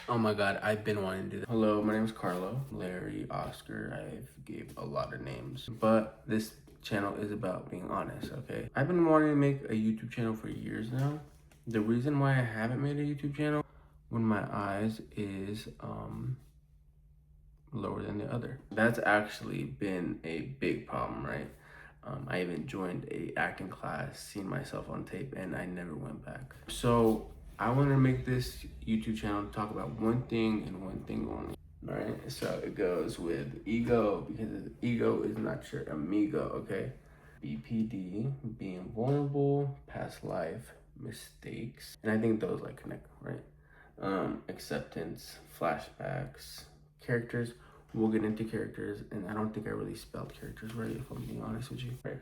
Oh my god, I've been wanting to do that. Hello, my name is Carlo, Larry, Oscar. I've gave a lot of names, but this channel is about being honest, okay? I've been wanting to make a YouTube channel for years now. The reason why I haven't made a YouTube channel, one of my eyes is lower than the other. That's actually been a big problem, right? I even joined a acting class, seen myself on tape, and I never went back. So I want to make this YouTube channel to talk about one thing and one thing only. All right, so it goes with ego, because ego is not your amigo, okay? BPD, being vulnerable, past life, mistakes, and I think those like connect, right? Acceptance, flashbacks, characters. We'll get into characters, and I don't think I really spelled characters right, if I'm being honest with you. Right?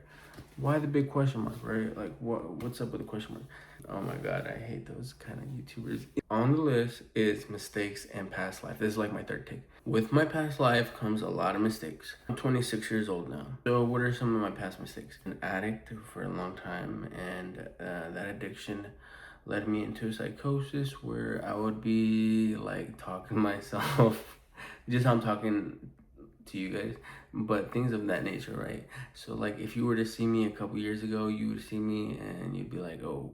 Why the big question mark, right? Like, what's up with the question mark? Oh my god, I hate those kind of YouTubers. On the list is mistakes and past life. This is like my third take. With my past life comes a lot of mistakes. I'm 26 years old now. So what are some of my past mistakes? An addict for a long time, and that addiction led me into psychosis where I would be like talking to myself, just how I'm talking to you guys, but things of that nature, right? So like if you were to see me a couple years ago, you would see me and you'd be like, oh,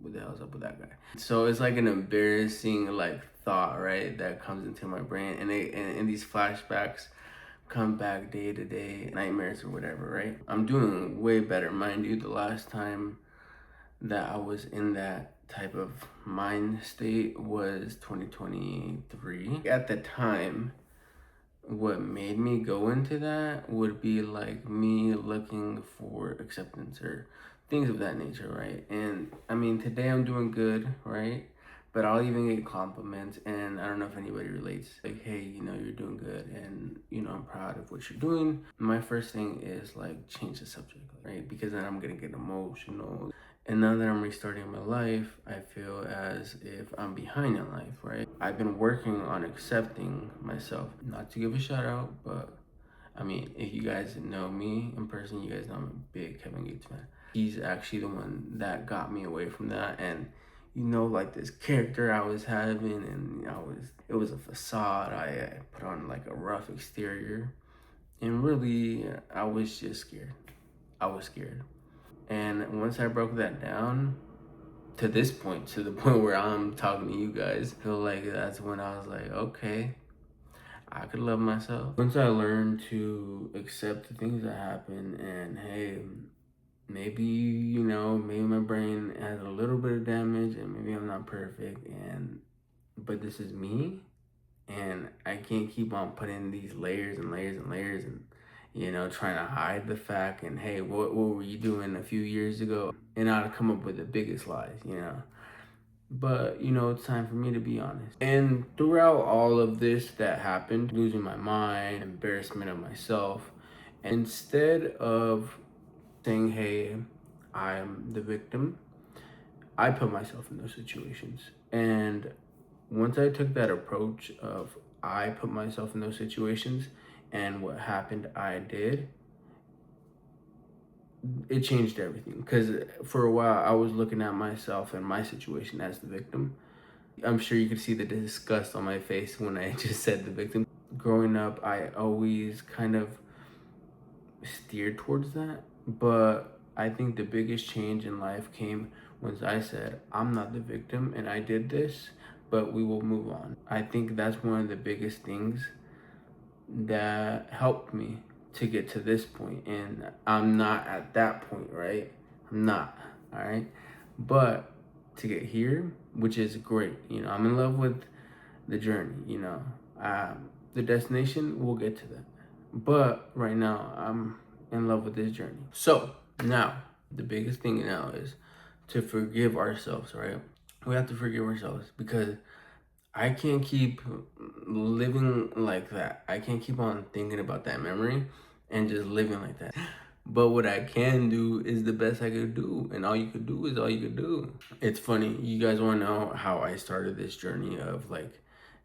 what the hell's up with that guy? So it's like an embarrassing like thought, right, that comes into my brain, and these flashbacks come back day to day, nightmares or whatever, right? I'm doing way better, mind you. The last time that I was in that type of mind state was 2023. At the time, what made me go into that would be like me looking for acceptance or things of that nature, right? And I mean, today I'm doing good, right? But I'll even get compliments, and I don't know if anybody relates. Like, hey, you're doing good, and I'm proud of what you're doing. My first thing is like change the subject, right? Because then I'm gonna get emotional. And now that I'm restarting my life, I feel as if I'm behind in life, right? I've been working on accepting myself. Not to give a shout out, but I mean, if you guys know me in person, you guys know I'm a big Kevin Gates fan. He's actually the one that got me away from that. And like this character I was having, and it was a facade. I put on like a rough exterior, and really, I was just scared. I was scared. And once I broke that down to this point, to the point where I'm talking to you guys, I feel like that's when I was like, okay, I could love myself. Once I learned to accept the things that happen, and hey, maybe, maybe my brain has a little bit of damage, and maybe I'm not perfect, but this is me, and I can't keep on putting these layers and layers and layers, and trying to hide the fact, and hey, what were you doing a few years ago? And I'd come up with the biggest lies. But, it's time for me to be honest. And throughout all of this that happened, losing my mind, embarrassment of myself, instead of saying, hey, I'm the victim, I put myself in those situations. And once I took that approach of I put myself in those situations, and what happened I did, it changed everything. Because for a while I was looking at myself and my situation as the victim. I'm sure you could see the disgust on my face when I just said the victim. Growing up, I always kind of steered towards that, but I think the biggest change in life came once I said, I'm not the victim and I did this, but we will move on. I think that's one of the biggest things that helped me to get to this point, and I'm not at that point, right? I'm not, all right? But to get here, which is great, I'm in love with the journey, the destination, we'll get to that. But right now, I'm in love with this journey. So now, the biggest thing now is to forgive ourselves, right? We have to forgive ourselves, because I can't keep living like that. I can't keep on thinking about that memory and just living like that. But what I can do is the best I could do, and all you could do is all you could do. It's funny, you guys want to know how I started this journey of like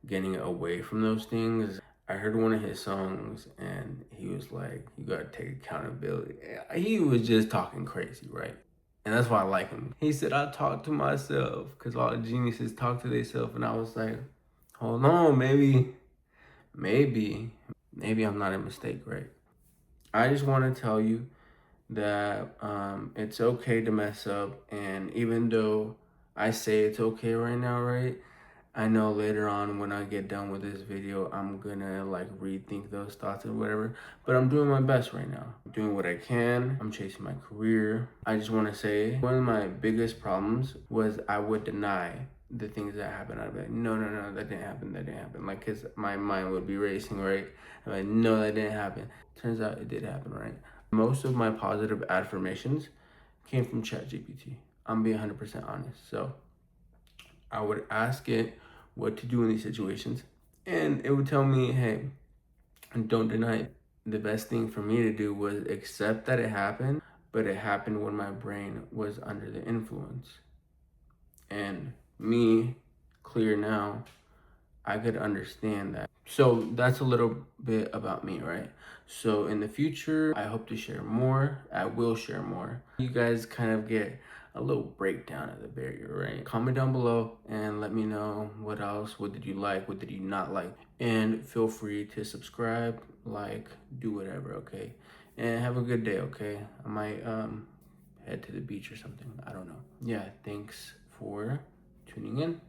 getting away from those things? I heard one of his songs, and he was like, you gotta take accountability. He was just talking crazy, right? And that's why I like him. He said, I talk to myself, because all the geniuses talk to themselves. And I was like, Hold on, maybe I'm not a mistake, right? I just want to tell you that it's okay to mess up, and even though I say it's okay right now, right? I know later on when I get done with this video, I'm gonna like rethink those thoughts or whatever, but I'm doing my best right now. I'm doing what I can. I'm chasing my career. I just want to say one of my biggest problems was I would deny the things that happened. I'd be like, no, that didn't happen, that didn't happen. Like, cause my mind would be racing, right? I'm like, no, that didn't happen. Turns out it did happen, right? Most of my positive affirmations came from ChatGPT. I'm being 100% honest. So I would ask it what to do in these situations, and it would tell me, hey, don't deny it. The best thing for me to do was accept that it happened, but it happened when my brain was under the influence. And me, clear now, I could understand that. So that's a little bit about me, right? So in the future, I hope to share more. I will share more. You guys kind of get a little breakdown of the barrier, right? Comment down below and let me know what else. What did you like? What did you not like? And feel free to subscribe, like, do whatever, okay? And have a good day, okay? I might head to the beach or something. I don't know. Yeah, thanks for tuning in.